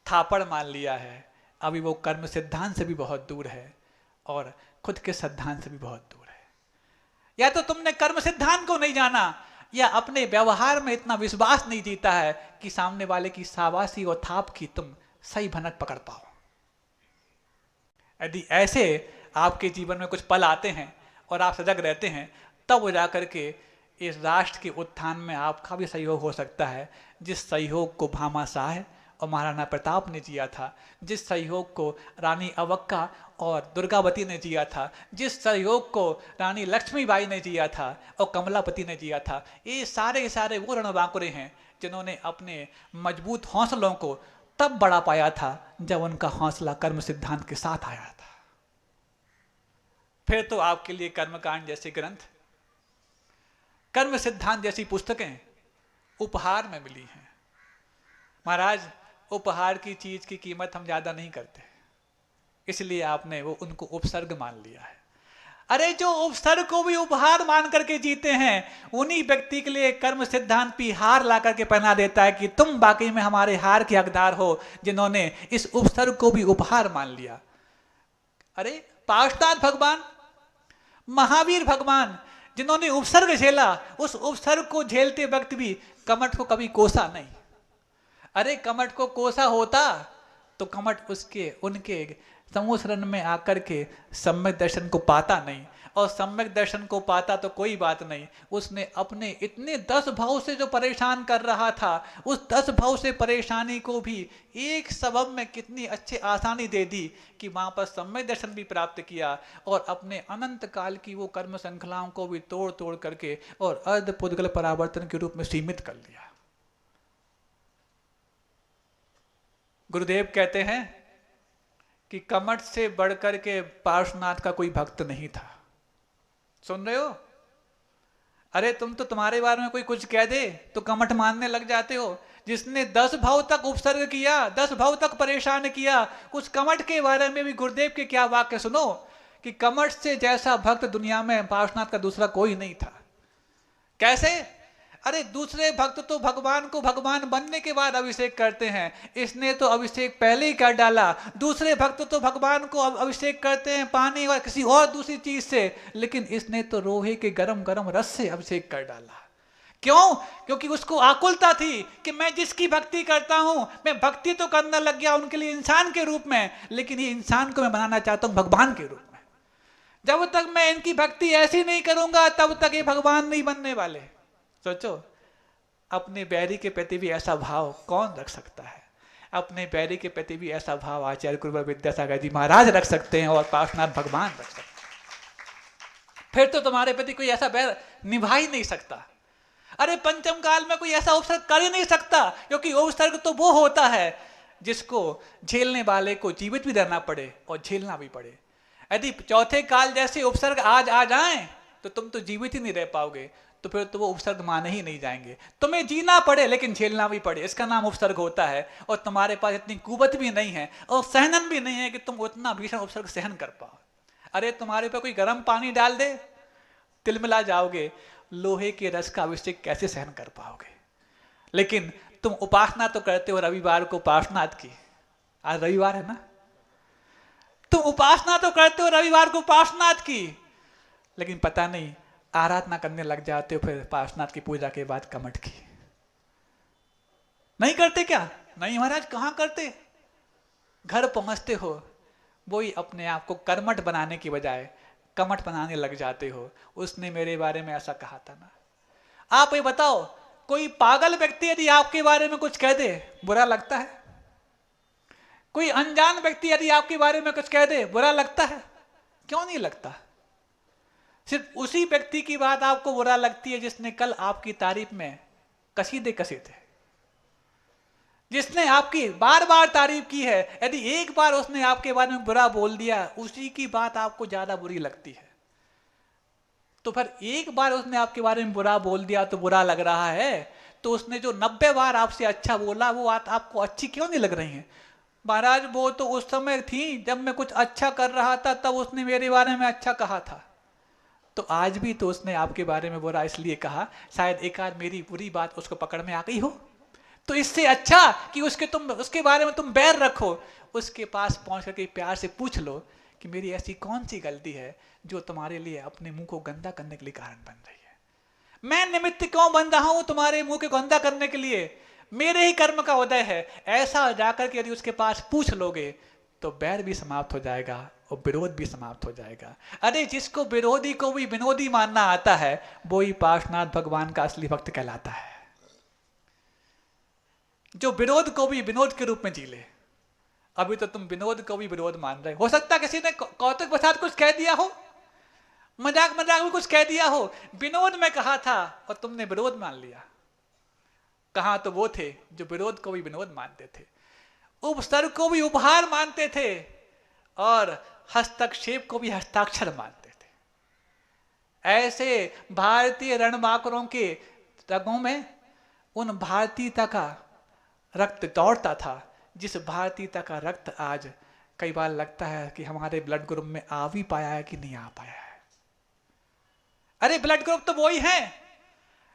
थापड़ मान लिया है, अभी वो कर्म सिद्धांत से भी बहुत दूर है और खुद के सिद्धांत से भी बहुत दूर है। या तो तुमने कर्म सिद्धांत को नहीं जाना, या अपने व्यवहार में इतना विश्वास नहीं जीता है कि सामने वाले की शाबाशी और थाप की तुम सही भनक पकड़ पाओ। यदि ऐसे आपके जीवन में कुछ पल आते हैं और आप सजग रहते हैं, तब वो जाकर के इस राष्ट्र के उत्थान में आपका भी सहयोग हो सकता है, जिस सहयोग को भामा शाह और महाराणा प्रताप ने जिया था, जिस सहयोग को रानी अवक्का और दुर्गावती ने जिया था, जिस सहयोग को रानी लक्ष्मीबाई ने जिया था और कमलापति ने जिया था, ये सारे के सारे वो रणबांकुरे हैं जिन्होंने अपने मजबूत हौसलों को तब बड़ा पाया था जब उनका हौसला कर्म सिद्धांत के साथ आया था। फिर तो आपके लिए कर्मकांड जैसे ग्रंथ, कर्म सिद्धांत जैसी पुस्तकें उपहार में मिली हैं। महाराज, उपहार की चीज की कीमत हम ज्यादा नहीं करते, इसलिए आपने वो उनको उपसर्ग मान लिया है। अरे जो उपसर्ग को भी उपहार मान करके जीते हैं, उन्हीं व्यक्ति के लिए कर्म सिद्धांत भी हार ला करके पहना देता है कि तुम वाकई में हमारे हार के हकदार हो, जिन्होंने इस उपसर्ग को भी उपहार मान लिया। अरे पाशुपत भगवान, महावीर भगवान, जिन्होंने उपसर्ग झेला, उस उपसर्ग को झेलते वक्त भी कमठ को कभी कोसा नहीं। अरे कमठ को कोसा होता तो कमठ उसके उनके समूह शरण में आकर के सम्यक दर्शन को पाता नहीं, और सम्यक दर्शन को पाता तो कोई बात नहीं, उसने अपने इतने 10 भाव से जो परेशान कर रहा था, उस 10 भाव से परेशानी को भी एक सबब में कितनी अच्छी आसानी दे दी कि वहां पर सम्यक दर्शन भी प्राप्त किया और अपने अनंत काल की वो कर्म श्रृंखलाओं को भी तोड़ तोड़ करके और अर्ध पुद्गल परावर्तन के रूप में सीमित कर लिया। गुरुदेव कहते हैं कि कमठ से बढ़कर के पार्श्वनाथ का कोई भक्त नहीं था। सुन रहे हो? अरे तुम तो, तुम्हारे बारे में कोई कुछ कह दे तो कमठ मानने लग जाते हो। जिसने 10 भाव तक उपसर्ग किया, 10 भाव तक परेशान किया, उस कमठ के बारे में भी गुरुदेव के क्या वाक्य सुनो कि कमठ से जैसा भक्त दुनिया में पार्श्वनाथ का दूसरा कोई नहीं था। कैसे? अरे दूसरे भक्त तो भगवान को भगवान बनने के बाद अभिषेक करते हैं, इसने तो अभिषेक पहले ही कर डाला। दूसरे भक्त तो भगवान को अभिषेक करते हैं पानी और किसी और दूसरी चीज से, लेकिन इसने तो रोहे के गरम गरम रस से अभिषेक कर डाला। क्यों? क्योंकि उसको आकुलता थी कि मैं जिसकी भक्ति करता हूं, मैं भक्ति तो करने लग गया उनके लिए इंसान के रूप में, लेकिन ये इंसान को मैं बनाना चाहता हूं भगवान के रूप में। जब तक मैं इनकी भक्ति ऐसी नहीं करूंगा, तब तक ये भगवान नहीं बनने वाले। सोचो, अपने बैरी के प्रति भी ऐसा भाव कौन रख सकता है? अपने बैरी के प्रति भी ऐसा भाव आचार्य कुरवर विद्यासागर जी महाराज रख सकते हैं और पार्श्वनाथ भगवान रख सकते हैं। फिर तो तुम्हारे प्रति कोई ऐसा बैर निभा ही नहीं सकता। अरे पंचम काल में कोई ऐसा उपसर्ग कर ही नहीं सकता, क्योंकि उपसर्ग तो वो होता है जिसको झेलने वाले को जीवित भी रहना पड़े और झेलना भी पड़े। यदि चौथे काल जैसे उपसर्ग आज आ जाएं तो तुम तो जीवित ही नहीं रह पाओगे, तो फिर तो वो उपसर्ग माने ही नहीं जाएंगे। तुम्हें जीना पड़े लेकिन झेलना भी पड़े, इसका नाम उपसर्ग होता है। और तुम्हारे पास इतनी कुवत भी नहीं है और सहनन भी नहीं है कि तुम उतना भीषण उपसर्ग सहन कर पाओ। अरे तुम्हारे पे कोई गर्म पानी डाल दे, तिलमिला जाओगे। लोहे के रस का अभिषेक कैसे सहन कर पाओगे? लेकिन तुम उपासना तो करते हो रविवार को पार्श्वनाथ की, आज रविवार है ना, तुम उपासना तो करते हो रविवार को पार्श्वनाथ की, लेकिन पता नहीं आराधना करने लग जाते हो फिर पार्श्वनाथ की पूजा के बाद कमठ की। नहीं करते क्या? नहीं महाराज, कहां करते। घर पहुंचते हो, वही अपने आप को कर्मठ बनाने की बजाय कमठ बनाने लग जाते हो। उसने मेरे बारे में ऐसा कहा था ना। आप ये बताओ, कोई पागल व्यक्ति यदि आपके बारे में कुछ कह दे बुरा लगता है? कोई अनजान व्यक्ति यदि आपके बारे में कुछ कह दे बुरा लगता है? क्यों नहीं लगता? सिर्फ उसी व्यक्ति की बात आपको बुरा लगती है जिसने कल आपकी तारीफ में कसीदे कसे थे, जिसने आपकी बार बार तारीफ की है। यदि एक बार उसने आपके बारे में बुरा बोल दिया, उसी की बात आपको ज्यादा बुरी लगती है। तो फिर एक बार उसने आपके बारे में बुरा बोल दिया तो बुरा लग रहा है, तो उसने जो 90 बार आपसे अच्छा बोला वो बात आपको अच्छी क्यों नहीं लग रही है? महाराज वो तो उस समय थी जब मैं कुछ अच्छा कर रहा था, तब उसने मेरे बारे में अच्छा कहा था। तो आज भी तो उसने आपके बारे में बुरा इसलिए कहा, शायद एक आध मेरी बुरी बात उसको पकड़ में आ गई हो। तो इससे अच्छा कि उसके बारे में तुम बैर रखो, उसके पास पहुंच करके प्यार से पूछ लो कि मेरी ऐसी कौन सी गलती है जो तुम्हारे लिए अपने मुंह को गंदा करने के लिए कारण बन रही है। मैं निमित्त क्यों बन रहा हूं तुम्हारे मुंह को गंदा करने के लिए? मेरे ही कर्म का उदय है। ऐसा जाकर के यदि उसके पास पूछ लोगे तो बैर भी समाप्त हो जाएगा और विरोध भी समाप्त हो जाएगा। अरे जिसको विरोधी को भी विनोदी मानना आता है, वो ही पार्श्वनाथ भगवान का असली भक्त कहलाता है। जो विरोध को भी विनोद के रूप में जी ले। अभी तो तुम विनोद को भी विरोध मान रहे हो सकता किसी ने कौतुक के साथ कुछ कह दिया हो, मजाक में कुछ कह दिया हो, विनोद में कहा था और तुमने विरोध मान लिया। कहां तो वो थे जो विरोध को भी विनोद मानते थे, उपसर्ग को भी उपहार मानते थे और हस्तक्षेप को भी हस्ताक्षर मानते थे। ऐसे भारतीय रणबांकुरों के रगों में उन भारतीयता का रक्त दौड़ता था, जिस भारतीयता का रक्त आज कई बार लगता है कि हमारे ब्लड ग्रुप में आ भी पाया है कि नहीं आ पाया है। अरे ब्लड ग्रुप तो वही है,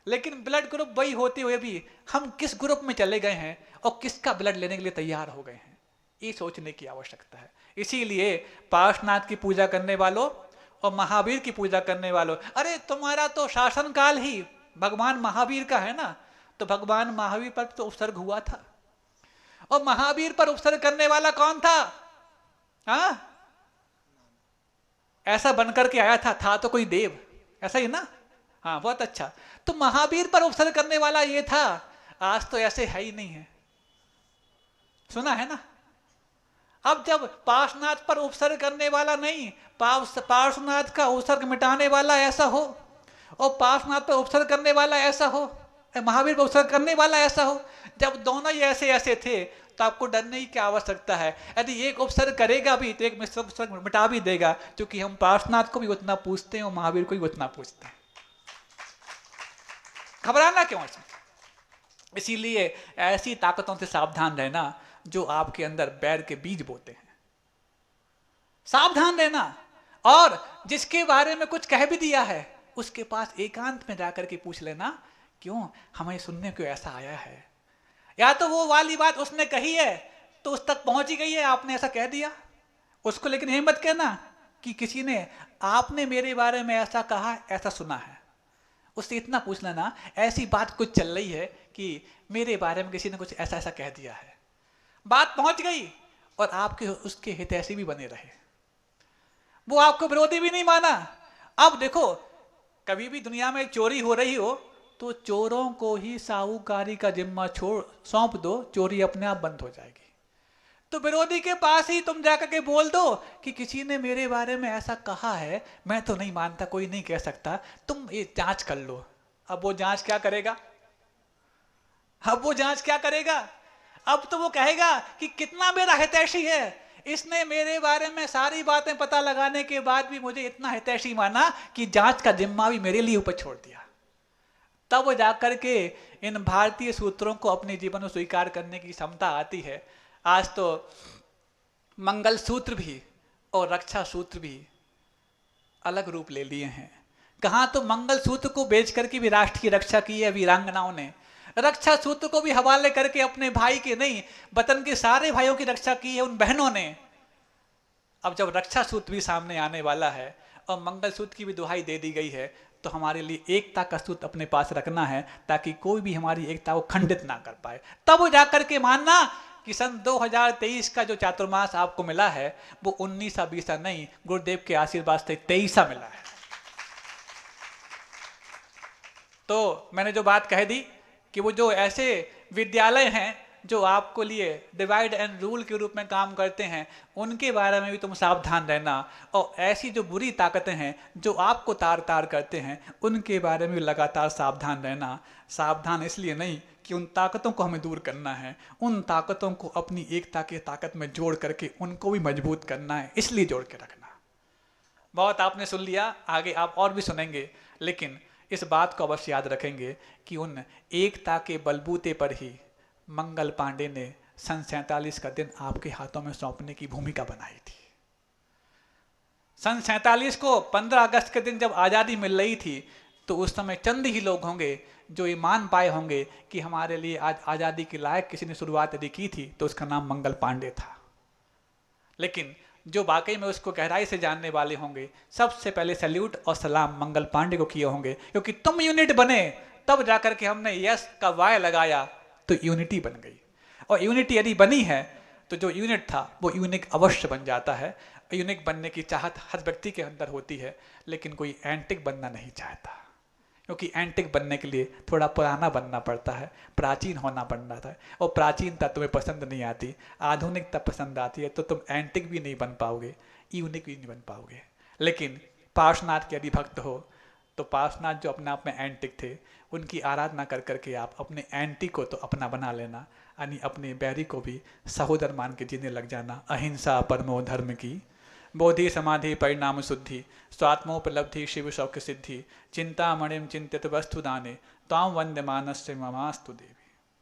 लेकिन ब्लड ग्रुप वही होते हुए भी हम किस ग्रुप में चले गए हैं और किसका ब्लड लेने के लिए तैयार हो गए हैं, ये सोचने की आवश्यकता है। इसीलिए पार्श्वनाथ की पूजा करने वालों और महावीर की पूजा करने वालों, अरे तुम्हारा तो शासन काल ही भगवान महावीर का है ना, तो भगवान महावीर पर तो उपसर्ग हुआ था। और महावीर पर उपसर्ग करने वाला कौन था? हाँ, ऐसा बनकर के आया था तो कोई देव, ऐसा ही ना? हाँ, बहुत अच्छा। तो महावीर पर उपसर्ग करने वाला ये था, आज तो ऐसे है ही नहीं है, सुना है ना? अब जब पार्श्वनाथ पर उपसर्ग करने वाला नहीं, पार्श्वनाथ का उपसर्ग मिटाने वाला ऐसा हो और पार्श्वनाथ पर उपसर्ग करने वाला ऐसा हो, महावीर पर उपसर्ग करने वाला ऐसा हो, जब दोनों ही ऐसे ऐसे थे तो आपको डरने की क्या आवश्यकता है? यदि एक उपसर्ग करेगा भी तो एक उपसर्ग मिटा भी देगा, क्योंकि हम पार्श्वनाथ को भी उतना पूछते हैं और महावीर को भी उतना पूछते हैं। घबराना क्यों इसमें? इसीलिए ऐसी ताकतों से सावधान रहना जो आपके अंदर बैर के बीज बोते हैं। सावधान रहना, और जिसके बारे में कुछ कह भी दिया है उसके पास एकांत में जाकर के पूछ लेना, क्यों हमें सुनने को ऐसा आया है? या तो वो वाली बात उसने कही है तो उस तक पहुंच ही गई है, आपने ऐसा कह दिया उसको, लेकिन ये मत कहना कि किसी ने आपने मेरे बारे में ऐसा कहा, ऐसा सुना है। उससे इतना पूछ लेना, ऐसी बात कुछ चल रही है कि मेरे बारे में किसी ने कुछ ऐसा ऐसा कह दिया है। बात पहुंच गई और आपके उसके हितैषी भी बने रहे, वो आपको विरोधी भी नहीं माना। अब देखो, कभी भी दुनिया में चोरी हो रही हो तो चोरों को ही साहूकारी का जिम्मा सौंप दो, चोरी अपने आप बंद हो जाएगी। तो विरोधी के पास ही तुम जाकर के बोल दो कि किसी ने मेरे बारे में ऐसा कहा है, मैं तो नहीं मानता, कोई नहीं कह सकता, तुम ये जांच कर लो। अब वो जांच क्या करेगा? अब तो वो कहेगा कि कितना मेरा हितैषी है, इसने मेरे बारे में सारी बातें पता लगाने के बाद भी मुझे इतना हितैषी माना कि जांच का जिम्मा भी मेरे लिए ऊपर छोड़ दिया। तब वो जाकर के इन भारतीय सूत्रों को अपने जीवन में स्वीकार करने की क्षमता आती है। आज तो मंगल सूत्र भी और रक्षा सूत्र भी अलग रूप ले लिए हैं। कहाँ तो मंगल सूत्र को बेच करके भी राष्ट्र की रक्षा की है वीरांगनाओं ने, रक्षा सूत्र को भी हवाले करके अपने भाई के नहीं, वतन के सारे भाइयों की रक्षा की है उन बहनों ने। अब जब रक्षा सूत्र भी सामने आने वाला है और मंगल सूत्र की भी दुहाई दे दी गई है, तो हमारे लिए एकता का सूत्र अपने पास रखना है ताकि कोई भी हमारी एकता को खंडित ना कर पाए। तब जाकर के मानना कि सन 2023 का जो चातुर्मास आपको मिला है वो 19-20 नहीं, गुरुदेव के आशीर्वाद से 23 मिला है। तो मैंने जो बात कह दी कि वो जो ऐसे विद्यालय हैं जो आपको लिए डिवाइड एंड रूल के रूप में काम करते हैं, उनके बारे में भी तुम सावधान रहना। और ऐसी जो बुरी ताकतें हैं जो आपको तार तार करते हैं, उनके बारे में भी लगातार सावधान रहना। सावधान इसलिए नहीं कि उन ताकतों को हमें दूर करना है, उन ताकतों को अपनी एकता की ताकत में जोड़ करके उनको भी मजबूत करना है, इसलिए जोड़ के रखना। बहुत आपने सुन लिया, आगे आप और भी सुनेंगे, लेकिन इस बात को अवश्य याद रखेंगे कि उन एकता के बलबूते पर ही मंगल पांडे ने सन 47 का दिन आपके हाथों में सौंपने की भूमिका बनाई थी। सन 47 को 15 अगस्त के दिन जब आज़ादी मिल रही थी, तो उस समय चंद ही लोग होंगे जो ये मान पाए होंगे कि हमारे लिए आज आज़ादी के लायक किसी ने शुरुआत यदि की थी तो उसका नाम मंगल पांडे था। लेकिन जो वाकई में उसको गहराई से जानने वाले होंगे, सबसे पहले सैल्यूट और सलाम मंगल पांडे को किए होंगे, क्योंकि तुम यूनिट बने तब जाकर के हमने यस का वाय लगाया तो यूनिटी बन गई। और यूनिटी यदि बनी है तो जो यूनिट था वो यूनिक अवश्य बन जाता है। यूनिक बनने की चाहत हर व्यक्ति के अंदर होती है, लेकिन कोई एंटिक बनना नहीं चाहता, क्योंकि एंटिक बनने के लिए थोड़ा पुराना बनना पड़ता है, प्राचीन होना पड़ता है। और प्राचीनता तुम्हें पसंद नहीं आती, आधुनिकता पसंद आती है, तो तुम एंटिक भी नहीं बन पाओगे, यूनिक भी नहीं बन पाओगे। लेकिन पार्श्वनाथ के यदि भक्त हो तो पार्श्वनाथ जो अपने आप में एंटिक थे, उनकी आराधना कर करके आप अपने एंटी को तो अपना बना लेना, यानी अपने बैरी को भी सहोदर मान के जीने लग जाना। अहिंसा परमो धर्म की, बोधि समाधि परिणाम शुद्धि, स्वात्मोपलब्धि शिव शौक सिद्धि, चिंता मणिम चिंतित वस्तु दाने, ताम वंद्यमानस्य ममास्तु देवी।